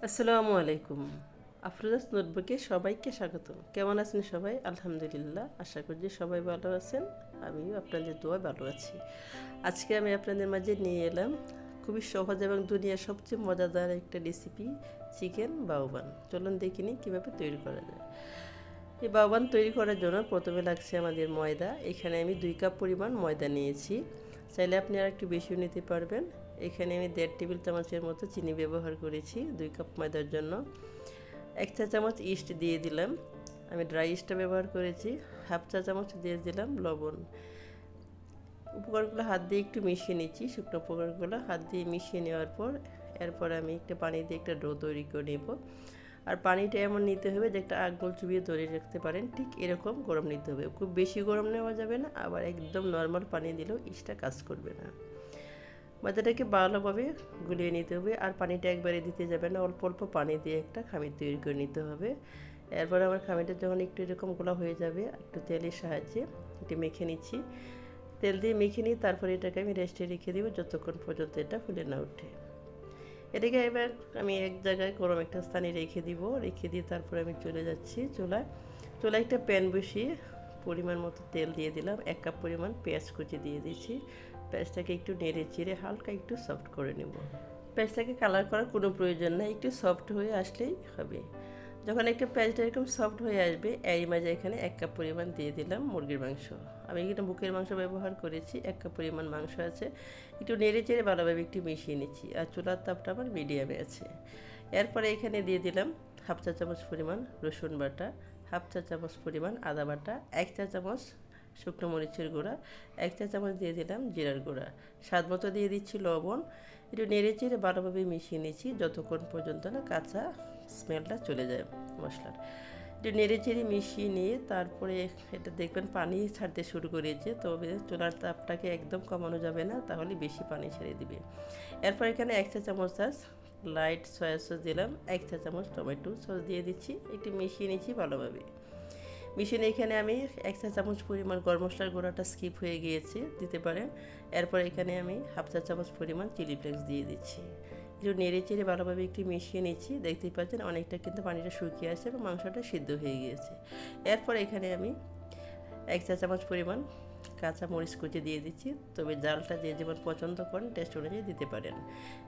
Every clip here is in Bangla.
আসসালামু আলাইকুম। আফরোজাস নোটবুকে সবাইকে স্বাগত। কেমন আছেন সবাই? আলহামদুলিল্লাহ, আশা করি সবাই ভালো আছেন। আমিও আপনাদের দোয়ায় ভালো আছি। আজকে আমি আপনাদের মাঝে নিয়ে এলাম খুবই সহজ এবং দুনিয়ার সবচেয়ে মজাদার একটা রেসিপি, চিকেন বাউবান। চলুন দেখে নিই কীভাবে তৈরি করা যায়। এই বাউবান তৈরি করার জন্য প্রথমে লাগছে আমাদের ময়দা। এখানে আমি 2 কাপ পরিমাণ ময়দা নিয়েছি, চাইলে আপনি আর একটু বেশিও নিতে পারবেন। এখানে আমি 1.5 টেবিল চামচের মতো চিনি ব্যবহার করেছি 2 কাপ ময়দার জন্য। 1 চা চামচ ইস্ট দিয়ে দিলাম, আমি ড্রাই ইস্টটা ব্যবহার করেছি। হাফ চা চামচ দিয়ে দিলাম লবণ। উপকরণগুলো হাত দিয়ে একটু মিশিয়ে নিচ্ছি, শুকনো উপকরণগুলো হাত দিয়ে মিশিয়ে নেওয়ার পর এরপর আমি একটা পানি দিয়ে একটা ডো তৈরি করে নেব। আর পানিটা এমন নিতে হবে যে একটা আঙুল চুবিয়ে ধরে রাখতে পারেন, ঠিক এরকম গরম নিতে হবে। খুব বেশি গরম নেওয়া যাবে না, আবার একদম নর্মাল পানি দিলেও ইস্টটা কাজ করবে না। ময়দাটাকে ভালোভাবে গুলিয়ে নিতে হবে, আর পানিটা একবারে দিতে যাবে না, অল্প অল্প পানি দিয়ে একটা খামির তৈরি করে নিতে হবে। এরপর আমার খামিরটা যখন একটু এরকম গোলা হয়ে যাবে, একটু তেলের সাহায্যে একটু মেখে নিচ্ছি। তেল দিয়ে মেখে নিই, তারপরে এটাকে আমি রেস্টে রেখে দেবো যতক্ষণ পর্যন্ত এটা ফুলে না ওঠে। এটাকে এবার আমি এক জায়গায় গরম একটা স্থানে রেখে দিয়ে তারপরে আমি চলে যাচ্ছি চুলায় একটা প্যান বসিয়ে পরিমাণ মতো তেল দিয়ে দিলাম। 1 কাপ পরিমাণ পেঁয়াজ কুচি দিয়ে দিচ্ছি। পেঁয়াজটাকে একটু নেড়ে চেড়ে হালকা একটু সফট করে নেব। পেঁয়াজটাকে কালার করার কোনো প্রয়োজন নেই, একটু সফট হয়ে আসলেই হবে। যখন একটা পেঁয়াজটা এরকম সফট হয়ে আসবে, এর মাঝে এখানে 1 কাপ পরিমাণ দিয়ে দিলাম মুরগির মাংস। আমি এখানে বুকের মাংস ব্যবহার করেছি, 1 কাপ পরিমাণ মাংস আছে। একটু নেড়ে চেড়ে ভালোভাবে একটু মিশিয়ে নিচ্ছি, আর চুলার তাপটা আমার মিডিয়ামে আছে। এরপরে এখানে দিয়ে দিলাম হাফ চা চামচ পরিমাণ রসুন বাটা, হাফ চা চামচ পরিমাণ আদা বাটা, 1 চা চামচ শুকনো মরিচের গুঁড়া, 1 চা চামচ দিয়ে দিলাম জিরার গুঁড়া, স্বাদ মতো দিয়ে দিচ্ছি লবণ। একটু নেড়ে চেড়ে ভালোভাবে মিশিয়ে নিচ্ছি যতক্ষণ পর্যন্ত না কাঁচা স্মেলটা চলে যায় মশলার। একটু নেড়ে চেড়ে মিশিয়ে নিয়ে তারপরে এটা দেখবেন পানি ছাড়তে শুরু করেছে, তবে চুলার তাপটাকে একদম কমানো যাবে না, তাহলে বেশি পানি ছেড়ে দিবে। এরপর এখানে 1 চা চামচ লাইট সয়া সস দিলাম, 1 চা চামচ টমেটো সস দিয়ে দিচ্ছি, একটু মিশিয়ে নিচ্ছি ভালোভাবে। মিশিয়ে এখানে আমি 1 চা চামচ পরিমাণ গরম মশলার গুঁড়াটা স্কিপ হয়ে গিয়েছে, দিতে পারেন। এরপর এখানে আমি হাফ চা চামচ পরিমাণ চিলি ফ্লেক্স দিয়ে দিচ্ছি। একটু নেড়ে চেড়ে ভালোভাবে একটু মিশিয়ে নিচ্ছি। দেখতেই পাচ্ছেন অনেকটা কিন্তু পানিটা শুকিয়ে আসছে এবং মাংসটা সিদ্ধ হয়ে গিয়েছে। এরপর এখানে আমি 1 চা চামচ পরিমাণ কাঁচা মরিচ কুচি দিয়ে দিচ্ছি, তবে জালটা যে যেমন পছন্দ করেন টেস্ট অনুযায়ী দিতে পারেন।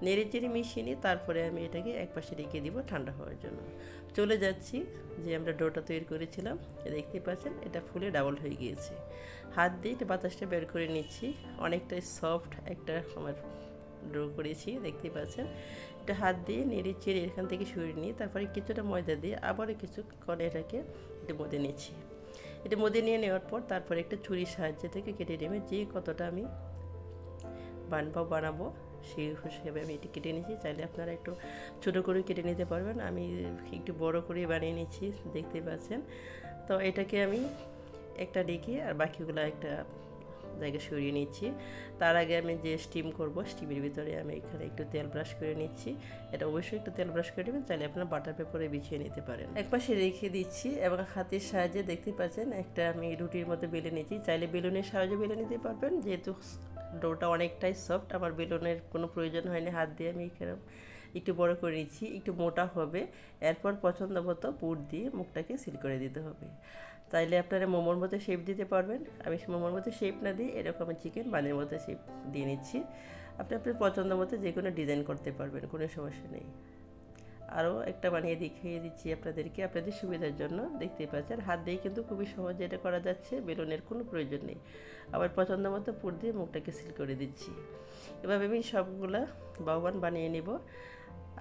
নেড়ে চেড়ে মিশিয়ে নিই, তারপরে আমি এটাকে একপাশে রেখে দিব ঠান্ডা হওয়ার জন্য। চলে যাচ্ছি যে আমরা ডোটা তৈরি করেছিলাম, দেখতে পাচ্ছেন এটা ফুলে ডাবল হয়ে গিয়েছে। হাত দিয়ে এটা বাতাসটা বের করে নিচ্ছি, অনেকটাই সফট একটা আমার ডো করেছি, দেখতে পাচ্ছেন। এটা হাত দিয়ে নেড়ে চেড়ে এখান থেকে সরিয়ে নিয়ে তারপরে কিছুটা ময়দা দিয়ে আবারও কিছুক্ষণ এটাকে একটু মধ্যে নিচ্ছি। এটা মধ্যে নিয়ে নেওয়ার পর তারপরে একটা ছুরির সাহায্যে থেকে কেটে নেবে, যে কতটা আমি বানাবো সেই হিসেবে আমি এটি কেটে নিয়েছি। চাইলে আপনারা একটু ছোটো করে কেটে নিতে পারবেন, আমি একটু বড় করে বানিয়ে নিচ্ছি, দেখতে পাচ্ছেন। তো এটাকে আমি একটা রেখে আর বাকিগুলো একটা জায়গায় সরিয়ে নিচ্ছি। তার আগে আমি যে স্টিম করব, স্টিমের ভিতরে আমি এখানে একটু তেল ব্রাশ করে নিচ্ছি। এটা অবশ্যই একটু তেল ব্রাশ করে নেবেন, চাইলে আপনারা বাটার পেপারে বিছিয়ে নিতে পারেন। একপাশে রেখে দিচ্ছি এবং হাতের সাহায্যে দেখতে পাচ্ছেন একটা আমি রুটির মতো বেলে নিচ্ছি। চাইলে বেলুনের সাহায্যে বেলে নিতে পারবেন, যেহেতু ডোটা অনেকটাই সফট, আমার বেলুনের কোনো প্রয়োজন হয়নি। হাত দিয়ে আমি এখানে একটু বড় করে নিচ্ছি, একটু মোটা হবে। এরপর পছন্দ মতো পুর দিয়ে মুখটাকে সিল করে দিতে হবে। চাইলে আপনারা মোমোর মতো শেপ দিতে পারবেন, আমি মোমোর মতো শেপ না দিই এরকম চিকেন বানের মতো শেপ দিয়ে নিচ্ছি। আপনি আপনার পছন্দ মতো যে কোনো ডিজাইন করতে পারবেন, কোনো সমস্যা নেই। আরও একটা বানিয়ে দেখিয়ে দিচ্ছি আপনাদেরকে, আপনাদের সুবিধার জন্য। দেখতেই পাচ্ছেন হাত দিয়ে কিন্তু খুবই সহজে এটা করা যাচ্ছে, বেলুনের কোনো প্রয়োজন নেই। আবার পছন্দ মতো পুর দিয়ে মুখটাকে সিল করে দিচ্ছি। এভাবে আমি সবগুলা বাউবান বানিয়ে নেব।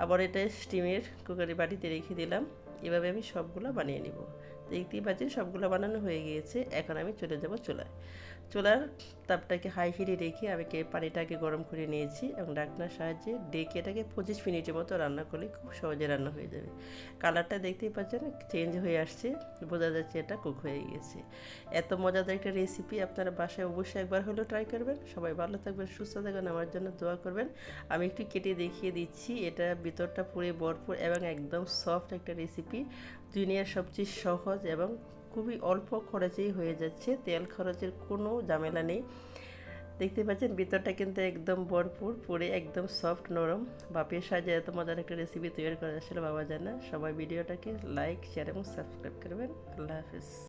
আবার এটা স্টিমের কুকারের বাটিতে রেখে দিলাম। এভাবে আমি সবগুলো বানিয়ে নেব। দেখতেই পাচ্ছেন সবগুলো বানানো হয়ে গিয়েছে। এখন আমি চলে যাব চুলার তাপটাকে হাই হিটে রেখে আমি পানিটাকে গরম করে নিয়েছি এবং ঢাকনার সাহায্যে ডেকে এটাকে 25 মিনিটের মতো রান্না করলে খুব সহজে রান্না হয়ে যাবে। কালারটা দেখতেই পাচ্ছেন চেঞ্জ হয়ে আসছে, বোঝা যাচ্ছে এটা কুক হয়ে গেছে। এত মজাদার একটা রেসিপি আপনারা বাসায় অবশ্যই একবার হলেও ট্রাই করবেন। সবাই ভালো থাকবেন, সুস্থ থাকবেন, আমার জন্য দোয়া করবেন। আমি একটু কেটে দেখিয়ে দিচ্ছি, এটা ভিতরটা পুরো ভরপুর এবং একদম সফট একটা রেসিপি। দুনিয়ার সবচেয়ে সহজ এবং খুবই অল্প খরচেই হয়ে যাচ্ছে, তেল খরচের কোনো ঝামেলা নেই। দেখতে পাচ্ছেন ভিতরটা কিন্তু একদম ভরপুর, পুরে একদম সফট নরম। ভাপের সাহায্যে এত মজার একটা রেসিপি তৈরি করা আসলে বাবা জানে। সবাই ভিডিওটাকে লাইক, শেয়ার এবং সাবস্ক্রাইব করবেন। আল্লাহ হাফিজ।